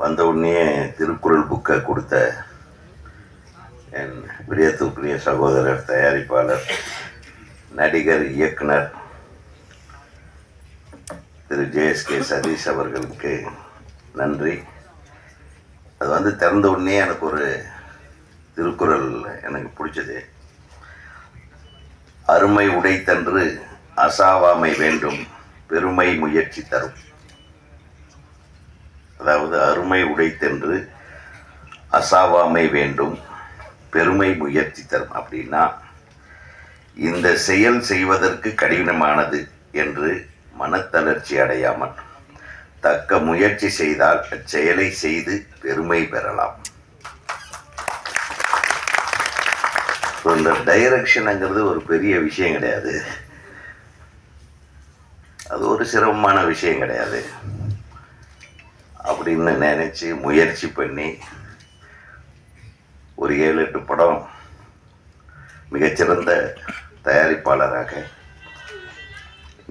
வந்த உடனே திருக்குறள் புக்கை கொடுத்த என் பிரியத்துக்குரிய சகோதரர், தயாரிப்பாளர், நடிகர், இயக்குனர் திரு ஜேஎஸ்கே சதீஷ் அவர்களுக்கு நன்றி. அது திறந்த உடனே எனக்கு ஒரு திருக்குறள் எனக்கு பிடிச்சது. அருமை உடைத்தன்று அசாவாமை வேண்டும், பெருமை முயற்சி தரும். அதாவது அருமை உடைத்தென்று அசாவாமை வேண்டும், பெருமை முயற்சி தரும். அப்படின்னா இந்த செயல் செய்வதற்கு கடினமானது என்று மனத்தளர்ச்சி அடையாமல் தக்க முயற்சி செய்தால் அச்செயலை செய்து பெருமை பெறலாம். இந்த டைரக்ஷனுங்கிறது ஒரு பெரிய விஷயம் கிடையாது, அது ஒரு சிரமமான விஷயம் கிடையாது அப்படின்னு நினைச்சு முயற்சி பண்ணி ஒரு 7-8 படம் மிகச்சிறந்த தயாரிப்பாளராக,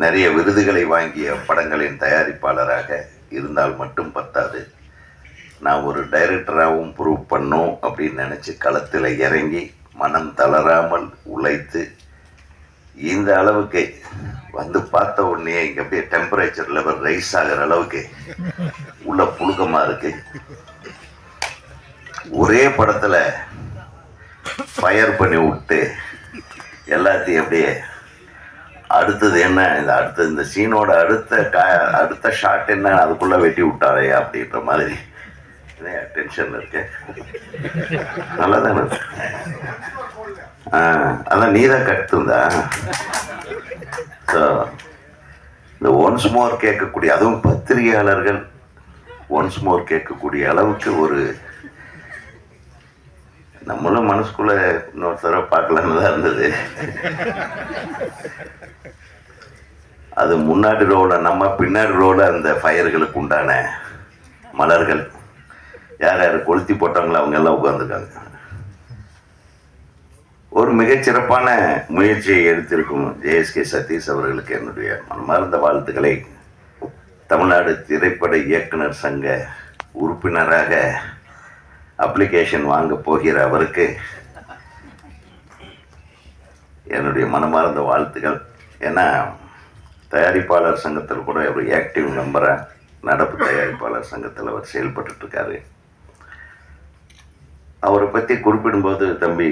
நிறைய விருதுகளை வாங்கிய படங்களின் தயாரிப்பாளராக இருந்தால் மட்டும் பத்தாது, நான் ஒரு டைரக்டராகவும் ப்ரூவ் பண்ணோம் அப்படின்னு நினச்சி களத்தில் இறங்கி மனம் தளராமல் உழைத்து இந்த அளவுக்கு பார்த்த உடனே இங்கே அப்படியே டெம்பரேச்சர் லெவல் ரைஸ் ஆகிற அளவுக்கு உள்ள புழுக்கமாக இருக்கு. ஒரே படத்தில் ஃபயர் பண்ணி விட்டு எல்லாத்தையும் அப்படியே அடுத்தது என்ன, இந்த சீனோட அடுத்த ஷாட் என்ன, அதுக்குள்ளே வெட்டி விட்டாரே அப்படின்ற மாதிரி டென்ஷன் இருக்கு. நல்லா தானே? அதான் நீ தான் கட்டுந்தா. இந்த ஒன்ஸ் மோர் கேட்கக்கூடிய, அதுவும் பத்திரிகையாளர்கள் ஒன்ஸ் மோர் கேட்கக்கூடிய அளவுக்கு ஒரு நம்மளும் மனசுக்குள்ள இன்னொரு தடவை பார்க்கலான்னு தான் இருந்தது. அது முன்னாடி ரோல நம்ம, பின்னாடி ரோல அந்த ஃபயர்களுக்கு உண்டான மலர்கள் யார் யார் கொளுத்தி போட்டாங்களோ அவங்க எல்லாம் உட்கார்ந்துருக்காங்க. ஒரு மிகச்சிறப்பான முயற்சியை எடுத்திருக்கும் ஜேஎஸ்கே சதீஷ் அவர்களுக்கு என்னுடைய மனமார்ந்த வாழ்த்துக்களை. தமிழ்நாடு திரைப்பட இயக்குனர் சங்க உறுப்பினராக அப்ளிகேஷன் வாங்க போகிற அவருக்கு என்னுடைய மனமார்ந்த வாழ்த்துக்கள். ஏன்னா தயாரிப்பாளர் சங்கத்தில் கூட ஒரு ஆக்டிவ் மெம்பராக, நடப்பு தயாரிப்பாளர் சங்கத்தில் அவர் செயல்பட்டு இருக்காரு. அவரை பற்றி குறிப்பிடும்போது, தம்பி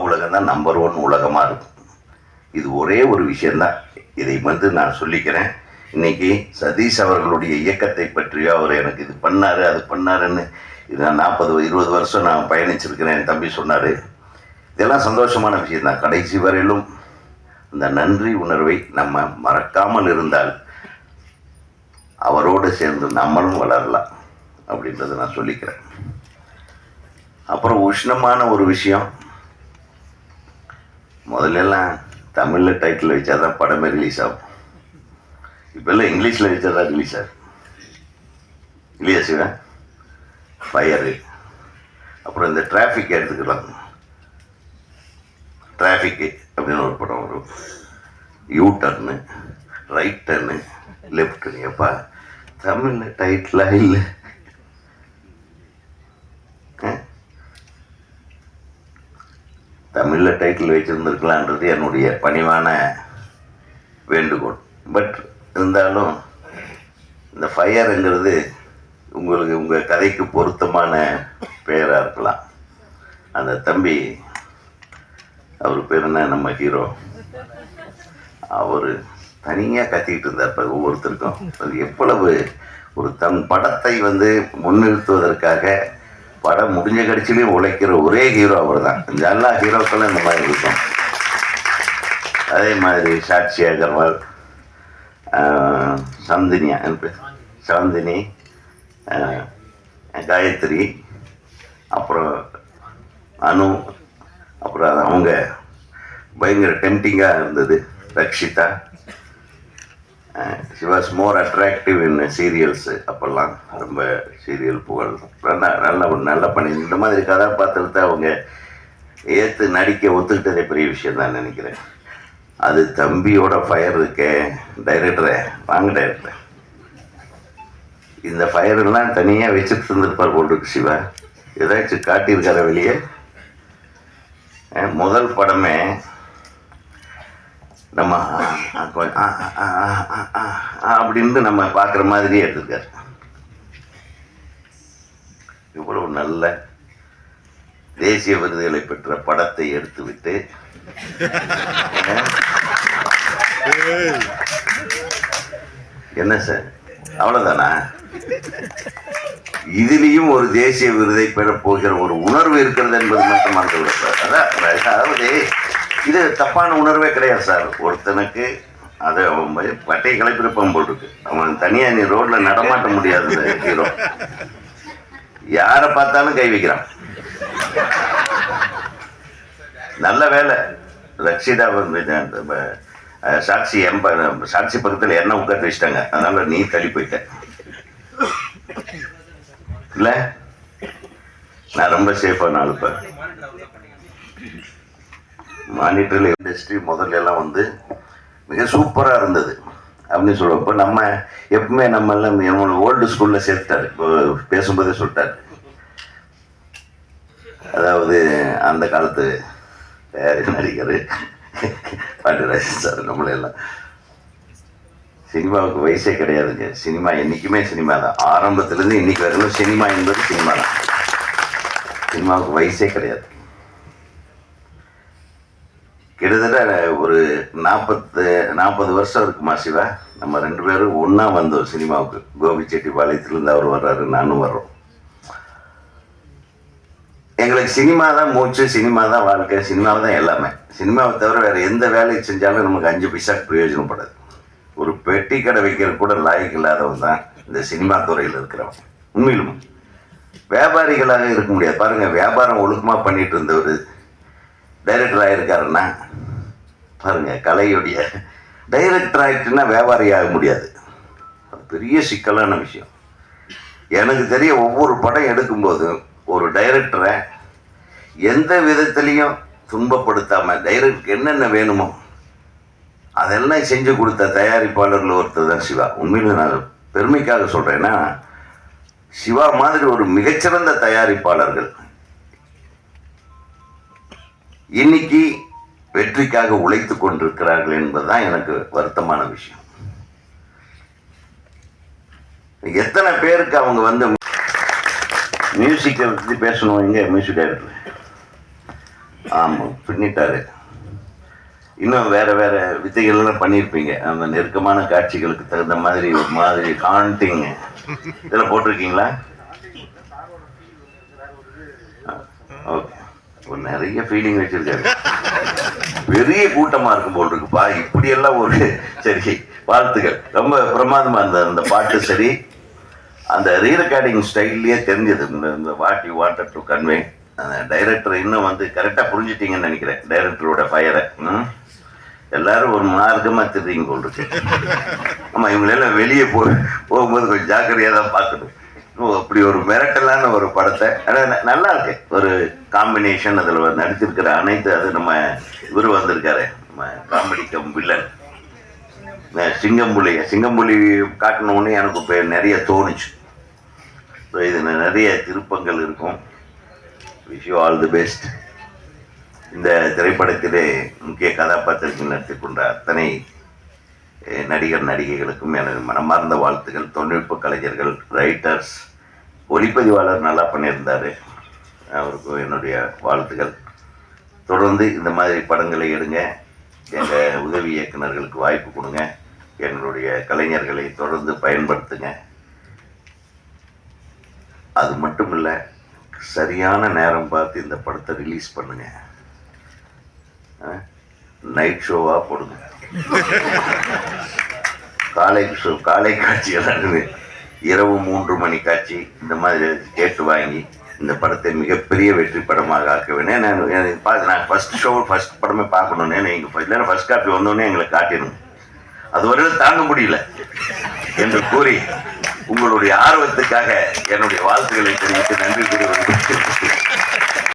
உலகம் தான் நம்பர் 1 உலகமாக இருக்கும். இது ஒரே ஒரு விஷயந்தான், இதை நான் சொல்லிக்கிறேன். இன்னைக்கு சதீஷ் அவர்களுடைய இயக்கத்தை பற்றியோ, அவர் எனக்கு இது பண்ணாரு அது பண்ணாருன்னு இது நான் 40-20 வருஷம் நான் பயணிச்சிருக்கிறேன். என் தம்பி சொன்னார், இதெல்லாம் சந்தோஷமான விஷயந்தான். கடைசி வரையிலும் இந்த நன்றி உணர்வை நம்ம மறக்காமல் இருந்தால் அவரோடு சேர்ந்து நம்மளும் வளரலாம் அப்படின்றத நான் சொல்லிக்கிறேன். அப்புறம் உஷ்ணமான ஒரு விஷயம், முதல்லலாம் தமிழில் டைட்டில் வச்சா தான் படமே ரிலீஸ் ஆகும். இப்போல்லாம் இங்கிலீஷில் வச்சா தான் ரிலீஸ் ஆகும் இல்லையா சிவன்? ஃபயரு. அப்புறம் இந்த டிராஃபிக் எடுத்துக்கலாம். டிராஃபிக்கு அப்படின்னு ஒரு படம் வரும். You turn, right turn, left turn. எப்பா தமிழில் டைட்டிலாக இல்லை. தமிழில் டைட்டில் வச்சுருந்துருக்கலான்றது என்னுடைய பணிவான வேண்டுகோள். பட் இருந்தாலும் இந்த ஃபயருங்கிறது உங்களுக்கு உங்கள் கதைக்கு பொருத்தமான பெயராக இருக்கலாம். அந்த தம்பி, அவர் பேர் என்ன, நம்ம ஹீரோ, அவர் தனியாக கத்திக்கிட்டு இருந்தார் ஒவ்வொருத்தருக்கும். அது எவ்வளவு ஒரு தன் படத்தை முன்னிறுத்துவதற்காக படம் முடிஞ்ச கடைசிலையும் உழைக்கிற ஒரே ஹீரோ அவர் தான். இந்த எல்லா ஹீரோக்களும் இந்த மாதிரி இருக்கும். அதே மாதிரி சாட்சி அகர்வால், சாந்தினி, காயத்ரி, அப்புறம் அனு, அப்புறம் அவங்க பயங்கர டெம்டிங்காக இருந்தது. Rakshitha, she was more attractive in serials. அப்போல்லாம் ரொம்ப சீரியல் புகழ் நல்ல பண்ணி இந்த மாதிரி கதாபாத்திரத்தை அவங்க ஏற்று நடிக்க ஒத்துக்கிட்டதே பெரிய விஷயம் தான் நினைக்கிறேன். அது தம்பியோட ஃபயர் இருக்கே. டைரக்டரை வாங்க, டைரக்டர் இந்த ஃபயரெல்லாம் தனியாக வச்சுட்டு இருந்திருப்பார் போட்டுருக்கு சிவா. ஏதாச்சும் காட்டியிருக்கார வெளியே? முதல் படமே நம்ம அப்படின்னு நம்ம பார்க்குற மாதிரியே எடுத்திருக்காரு. இவ்வளவு நல்ல தேசிய விருதுகளை பெற்ற படத்தை எடுத்துவிட்டு என்ன சார் அவ்வளவுதானா? இதுலேயும் ஒரு தேசிய விருதை பெறப் போகிற ஒரு உணர்வு இருக்கிறது என்பது மட்டும் மறந்து சார். அதாவது இது தப்பான உணர்வே கிடையாது சார். ஒருத்தனுக்கு அதை பட்டையை கிளப்பிருப்பான் போல் இருக்கு. அவன் தனியாக நீ ரோட்ல நடமாட்ட முடியாது. ஹீரோ யாரை பார்த்தாலும் கை வைக்கிறான். நல்ல வேலை ரக்ஷிதா சாட்சி பக்கத்தில் என்ன உட்காந்து வச்சிட்டாங்க. அதனால நீ தள்ளி போயிட்ட இல்ல. நான் ரொம்ப சேஃபான ஆளுப்பேன். மானிட்டரில் இண்டஸ்ட்ரி முதல்ல எல்லாம் வந்து மிக சூப்பராக இருந்தது அப்படின்னு சொல்லுவோம். நம்ம எப்பவுமே நம்ம எல்லாம் என்னோட ஓல்டு ஸ்கூலில் சேர்த்துட்டாரு. இப்போ பேசும்போதே சொல்லிட்டாரு. அதாவது அந்த காலத்து தயாரிப்பு நடிகர் பாண்டியராஜன் சார் நம்மளெல்லாம் சினிமாவுக்கு வயசே கிடையாதுங்க. சினிமா என்றைக்குமே சினிமா தான். ஆரம்பத்துலேருந்து இன்னைக்கு வரைக்கும் சினிமா என்பது சினிமா தான். சினிமாவுக்கு வயசே கிடையாது. கிட்டத்தட்ட ஒரு 40 வருஷம் இருக்குமா சிவா. நம்ம 2 பேரும் ஒன்றா வந்தோம் சினிமாவுக்கு. கோபிச்செட்டிப்பாளையத்துலேருந்து அவர் வர்றாரு, நானும் வர்றோம். எங்களுக்கு சினிமா தான் மூச்சு, சினிமா தான் வாழ்க்கை, சினிமாவை தான் எல்லாமே. சினிமாவை தவிர வேறு எந்த வேலையை செஞ்சாலும் நமக்கு 5 பைசாக்கு பிரயோஜனப்படாது. ஒரு பெட்டி கடை வைக்கிற கூட லாய்க்கு இல்லாதவன் தான் இந்த சினிமா துறையில் இருக்கிறவன். உண்மையிலும் வியாபாரிகளாக இருக்க முடியாது. பாருங்கள், வியாபாரம் ஒழுக்கமாக பண்ணிட்டு இருந்தவர் டைரக்டர் ஆகிருக்காருன்னா பாருங்கள், கலையுடைய டைரக்டர் ஆகிட்டுன்னா வியாபாரி ஆக முடியாது. அது பெரிய சிக்கலான விஷயம். எனக்கு தெரிய ஒவ்வொரு படம் எடுக்கும்போதும் ஒரு டைரக்டரை எந்த விதத்திலையும் துன்பப்படுத்தாமல் டைரக்டருக்கு என்னென்ன வேணுமோ அதெல்லாம் செஞ்சு கொடுத்த தயாரிப்பாளர்கள் ஒருத்தர் தான் சிவா. உண்மையில நான் பெருமைக்காக சொல்கிறேன்னா, சிவா மாதிரி ஒரு மிகச்சிறந்த தயாரிப்பாளர்கள் இன்னைக்கு வெற்றிக்காக உழைத்து கொண்டிருக்கிறார்கள் என்பதுதான் எனக்கு வருத்தமான விஷயம். எத்தனை பேருக்கு அவங்க வந்து மியூசிக்கை பற்றி பேசணும். எங்க மியூசிக் டைரக்டர் ஆமாம் பின்னிட்டாரு. இன்னும் வேற வேற வித்தைகள்லாம் பண்ணியிருப்பீங்க. அந்த நெருக்கமான காட்சிகளுக்கு தகுந்த மாதிரி ஒரு மாதிரி காண்டிங் இதெல்லாம் போட்டிருக்கீங்களா? ஓகே, ஒரு நிறைய ஃபீலிங் வச்சிருக்காரு. பெரிய கூட்டமா இருக்கும் போல் இருக்குப்பா. இப்படியெல்லாம் ஒரு சரி, வாழ்த்துக்கள். ரொம்ப பிரமாதமா அந்த பாட்டு சரி, அந்த ரீரெக்கார்டிங் ஸ்டைல்லையே தெரிஞ்சது இந்த what you wanted to convey. அந்த டைரக்டர் இன்னும் வந்து கரெக்டாக புரிஞ்சிட்டீங்கன்னு நினைக்கிறேன். டைரக்டரோட ஃபயரை எல்லாரும் ஒரு மார்க்கமாக தெரியுங்க போல் இருக்கு. ஆமாம், இவங்களெல்லாம் வெளியே போகும்போது கொஞ்சம் ஜாக்கிரதையாக தான் பார்க்கணும். அப்படி ஒரு மிரட்டலான ஒரு படத்தை, ஆனால் நல்லா இருக்கு ஒரு காம்பினேஷன். அதில் நடிச்சிருக்கிற அனைத்து, அது நம்ம இவர் வந்திருக்காரு, நம்ம காமெடி கம் வில்லன் சிங்கம்புலி காட்டினோடனே எனக்கு இப்போ நிறைய தோணுச்சு. ஸோ இதில் நிறைய திருப்பங்கள் இருக்கும். Wish you all the best. இந்த திரைப்படத்திலே முக்கிய கதாபாத்திரத்தில் நடித்துக் கொண்ட அத்தனை நடிகர் நடிகைகளுக்கும் எனது மனமார்ந்த வாழ்த்துக்கள். தொழில்நுட்ப கலைஞர்கள், ரைட்டர்ஸ், ஒளிப்பதிவாளர் நல்லா பண்ணியிருந்தார், அவருக்கும் என்னுடைய வாழ்த்துக்கள். தொடர்ந்து இந்த மாதிரி படங்களை எடுங்க. எங்கள் உதவி இயக்குநர்களுக்கு வாய்ப்பு கொடுங்க. எங்களுடைய கலைஞர்களை தொடர்ந்து பயன்படுத்துங்க. அது மட்டும் இல்லை, சரியான நேரம் பார்த்து இந்த படத்தை ரிலீஸ் பண்ணுங்க. நைட் ஷோவாக போடுங்க. காலை காட்சிகள், இரவு 3 மணி காட்சி, இந்த மாதிரி கேட்டு வாங்கி இந்த படத்தை மிகப்பெரிய வெற்றி படமாக ஆக்க வேணும். நான் ஃபர்ஸ்ட் படமே பார்க்கணுன்னே நீங்கள் இல்லைன்னா ஃபர்ஸ்ட் காப்பி வந்தோடனே எங்களை காட்டிடணும். அதுவரையில் தாங்க முடியல என்று கூறி உங்களுடைய ஆர்வத்துக்காக என்னுடைய வாழ்த்துக்களை தெரிவித்து நன்றி கூறுகிறேன்.